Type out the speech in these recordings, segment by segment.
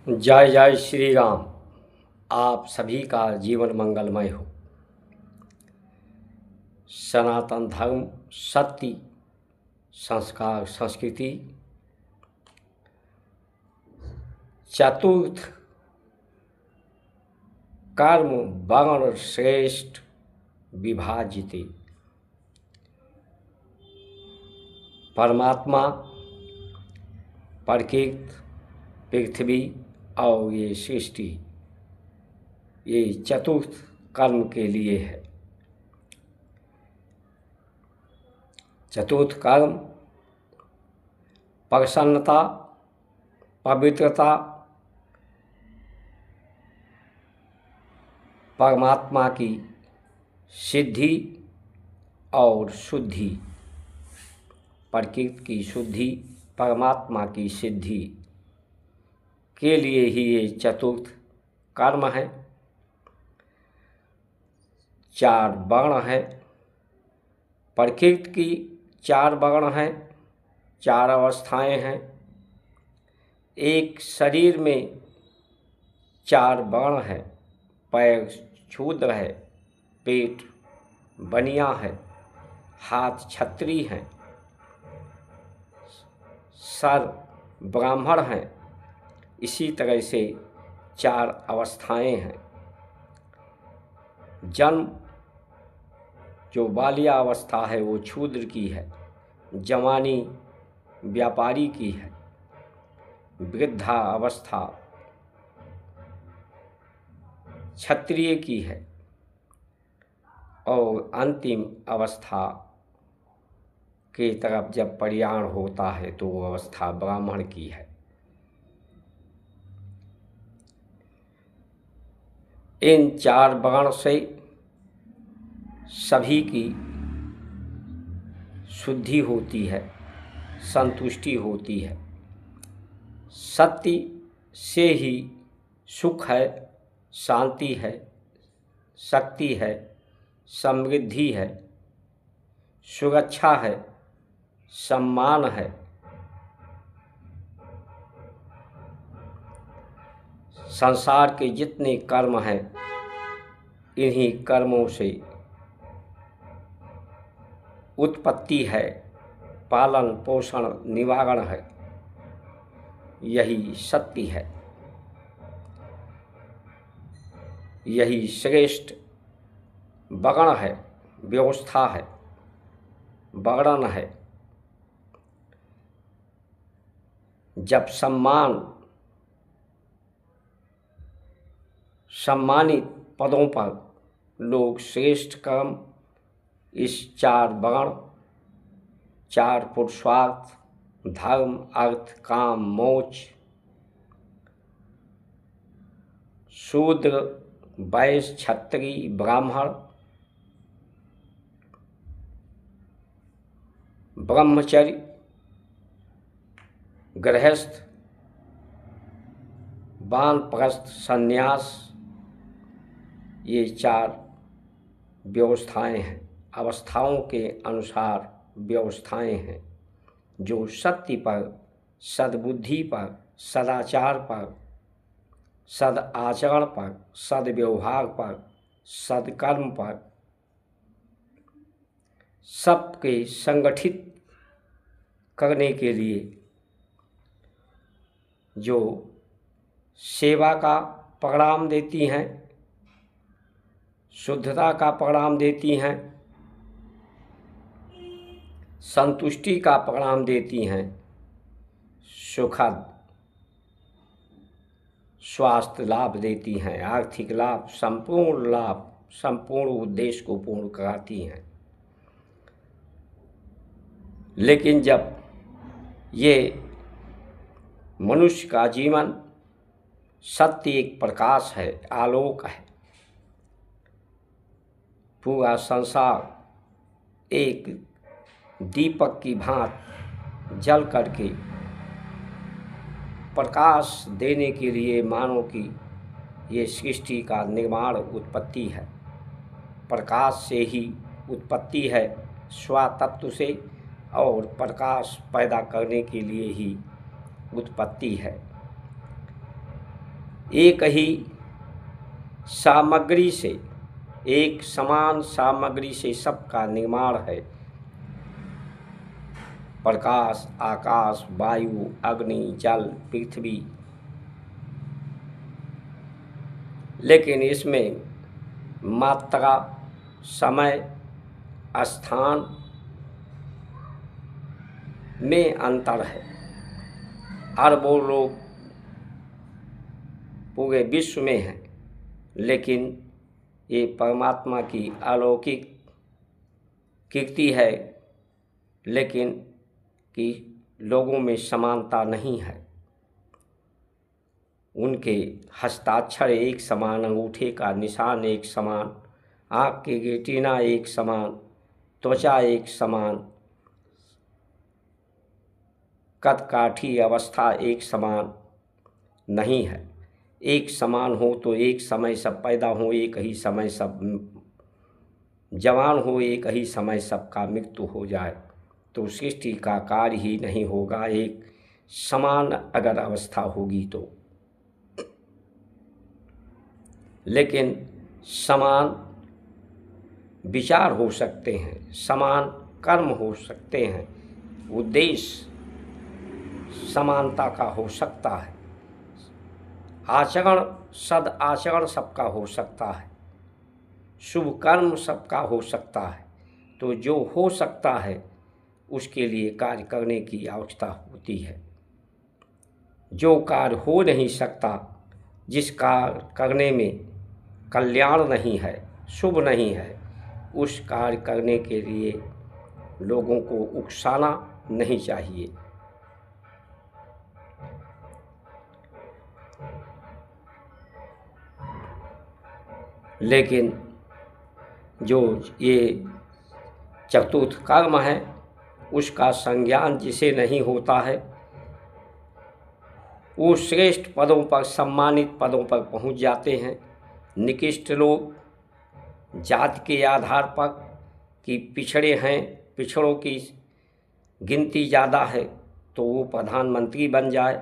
जय जय श्री राम। आप सभी का जीवन मंगलमय हो। सनातन धर्म, सत्य, संस्कार, संस्कृति, चतुर्थ कर्म वर्ण श्रेष्ठ विभाजिते। परमात्मा, प्रकृति, पृथ्वी और ये सृष्टि, ये चतुर्थ कर्म के लिए है। चतुर्थ कर्म प्रसन्नता, पवित्रता, परमात्मा की सिद्धि और शुद्धि, प्रकृति की शुद्धि, परमात्मा की सिद्धि के लिए ही ये चतुर्थ कर्म है। 4 वर्ण है। प्रकृति की 4 वर्ण हैं, 4 अवस्थाएं हैं। एक शरीर में 4 वर्ण है। पैर शूद्र है, पेट बनिया है, हाथ क्षत्रिय हैं, सर ब्राह्मण हैं। इसी तरह से 4 अवस्थाएं हैं। जन्म जो बाल्या अवस्था है वो शूद्र की है, जवानी व्यापारी की है, वृद्धा अवस्था क्षत्रिय की है और अंतिम अवस्था के तरफ जब प्रयाण होता है तो वो अवस्था ब्राह्मण की है। इन 4 वर्ण से सभी की शुद्धि होती है, संतुष्टि होती है। सत्य से ही सुख है, शांति है, शक्ति है, समृद्धि है, सुरक्षा है, सम्मान है। संसार के जितने कर्म हैं, इन्हीं कर्मों से उत्पत्ति है, पालन पोषण निवारण है। यही सत्य है, यही श्रेष्ठ वर्ण है, व्यवस्था है, वर्णन है। जब सम्मानित पदों पर लोग श्रेष्ठ कर्म, इस 4 वर्ण, 4 पुरुषार्थ, धर्म अर्थ काम मोक्ष, शूद्र वैश्य क्षत्रिय ब्राह्मण, ब्रह्मचर्य गृहस्थ, वानप्रस्थ संन्यास, ये 4 व्यवस्थाएं हैं, अवस्थाओं के अनुसार व्यवस्थाएं हैं जो सत्य पर, सद्बुद्धि पर, सदाचार पर, सद आचरण पर, सद्व्यवहार पर, सत्कर्म पर, सबके संगठित करने के लिए जो सेवा का परिणाम देती हैं, शुद्धता का परिणाम देती हैं, संतुष्टि का परिणाम देती हैं, सुखद स्वास्थ्य लाभ देती हैं, आर्थिक लाभ, संपूर्ण लाभ, संपूर्ण उद्देश्य को पूर्ण कराती हैं। लेकिन जब ये मनुष्य का जीवन सत्य एक प्रकाश है, आलोक है, पूरा संसार एक दीपक की भांति जल करके प्रकाश देने के लिए मानव की ये सृष्टि का निर्माण उत्पत्ति है। प्रकाश से ही उत्पत्ति है, स्वतत्व से, और प्रकाश पैदा करने के लिए ही उत्पत्ति है। एक ही सामग्री से, एक समान सामग्री से सबका निर्माण है। प्रकाश, आकाश, वायु, अग्नि, जल, पृथ्वी। लेकिन इसमें मात्रा, समय, स्थान में अंतर है। अरबों लोग पूरे विश्व में हैं, लेकिन ये परमात्मा की अलौकिक कीर्ति है, लेकिन कि लोगों में समानता नहीं है। उनके हस्ताक्षर एक समान, अंगूठे का निशान एक समान, आँख की रेटिना एक समान, त्वचा एक समान, कदकाठी अवस्था एक समान नहीं है। एक समान हो तो एक समय सब पैदा हो, एक ही समय सब जवान हो, एक ही समय सबका मृत्यु हो जाए, तो सृष्टि का कार्य ही नहीं होगा। एक समान अगर अवस्था होगी तो। लेकिन समान विचार हो सकते हैं, समान कर्म हो सकते हैं, उद्देश्य समानता का हो सकता है, आचरण सद आचरण सबका हो सकता है, शुभ कर्म सबका हो सकता है। तो जो हो सकता है उसके लिए कार्य करने की आवश्यकता होती है। जो कार्य हो नहीं सकता, जिस कार्य करने में कल्याण नहीं है, शुभ नहीं है, उस कार्य करने के लिए लोगों को उकसाना नहीं चाहिए। लेकिन जो ये चतुर्थ कर्म है, उसका संज्ञान जिसे नहीं होता है, वो श्रेष्ठ पदों पर, सम्मानित पदों पर पहुंच जाते हैं। निकृष्ट लोग जाति के आधार पर कि पिछड़े हैं, पिछड़ों की गिनती ज़्यादा है, तो वो प्रधानमंत्री बन जाए।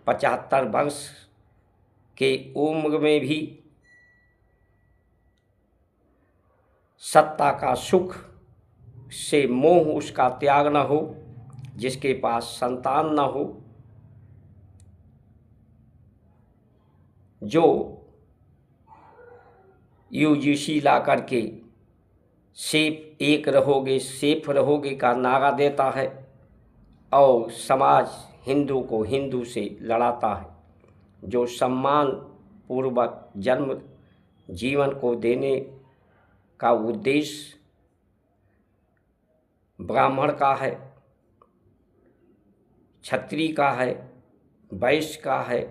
75 वर्ष के उम्र में भी सत्ता का सुख से मोह उसका त्याग न हो, जिसके पास संतान न हो, जो यूजीसी ला करके सेफ रहोगे का नारा देता है और समाज हिंदू को हिंदू से लड़ाता है, जो सम्मान पूर्वक जन्म जीवन को देने का उद्देश्य ब्राह्मण का है, क्षत्रिय का है, वैश्य का है,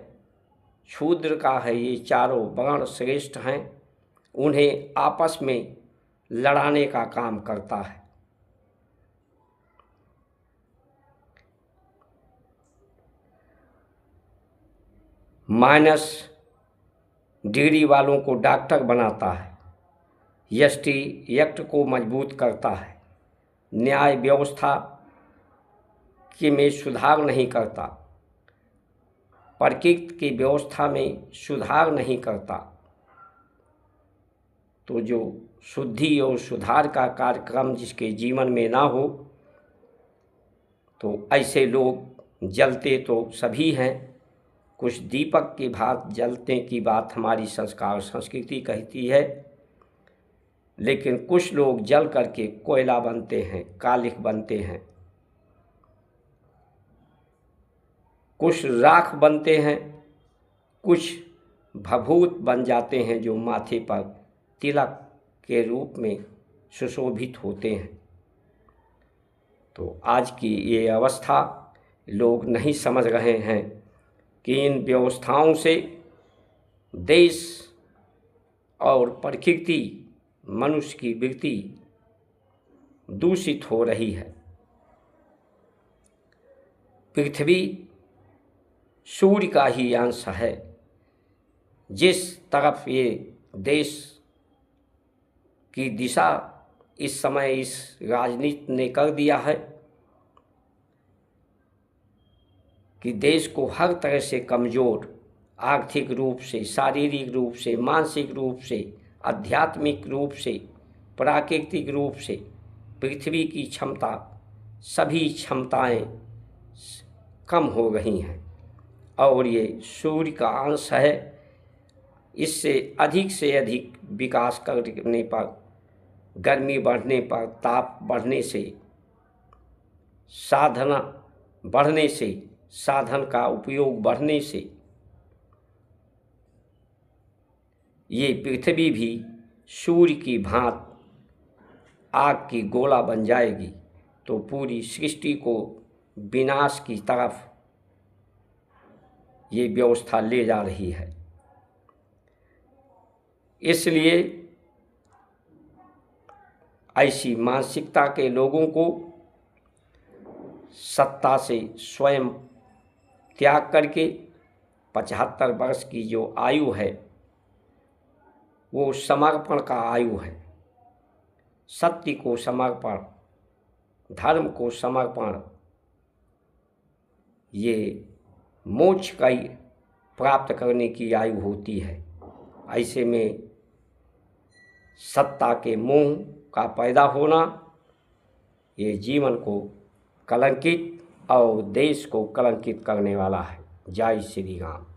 शूद्र का है, ये चारों वर्ण श्रेष्ठ हैं, उन्हें आपस में लड़ाने का काम करता है। माइनस डिग्री वालों को डॉक्टर बनाता है, यष्टि यक्ट को मजबूत करता है, न्याय व्यवस्था के में सुधार नहीं करता, प्रकृति की व्यवस्था में सुधार नहीं करता। तो जो शुद्धि और सुधार का कार्यक्रम जिसके जीवन में ना हो, तो ऐसे लोग जलते तो सभी हैं। कुछ दीपक की भांत जलते की बात हमारी संस्कार संस्कृति कहती है, लेकिन कुछ लोग जल करके कोयला बनते हैं, कालिख बनते हैं, कुछ राख बनते हैं, कुछ भभूत बन जाते हैं जो माथे पर तिलक के रूप में सुशोभित होते हैं। तो आज की ये अवस्था लोग नहीं समझ रहे हैं कि इन व्यवस्थाओं से देश और प्रकृति, मनुष्य की वृत्ति दूषित हो रही है। पृथ्वी सूर्य का ही अंश है। जिस तरफ ये देश की दिशा इस समय इस राजनीति ने कर दिया है कि देश को हर तरह से कमज़ोर, आर्थिक रूप से, शारीरिक रूप से, मानसिक रूप से, आध्यात्मिक रूप से, प्राकृतिक रूप से पृथ्वी की क्षमता, सभी क्षमताएं कम हो गई हैं और ये सूर्य का अंश है। इससे से अधिक विकास करने पर, गर्मी बढ़ने पर, ताप बढ़ने से, साधन बढ़ने से, साधन का उपयोग बढ़ने से ये पृथ्वी भी सूर्य की भांति आग की गोला बन जाएगी, तो पूरी सृष्टि को विनाश की तरफ ये व्यवस्था ले जा रही है। इसलिए ऐसी मानसिकता के लोगों को सत्ता से स्वयं त्याग करके 75 वर्ष की जो आयु है वो समर्पण का आयु है। सत्य को समर्पण, धर्म को समर्पण, ये मोक्ष का प्राप्त करने की आयु होती है। ऐसे में सत्ता के मोह का पैदा होना ये जीवन को कलंकित और देश को कलंकित करने वाला है। जय श्री राम।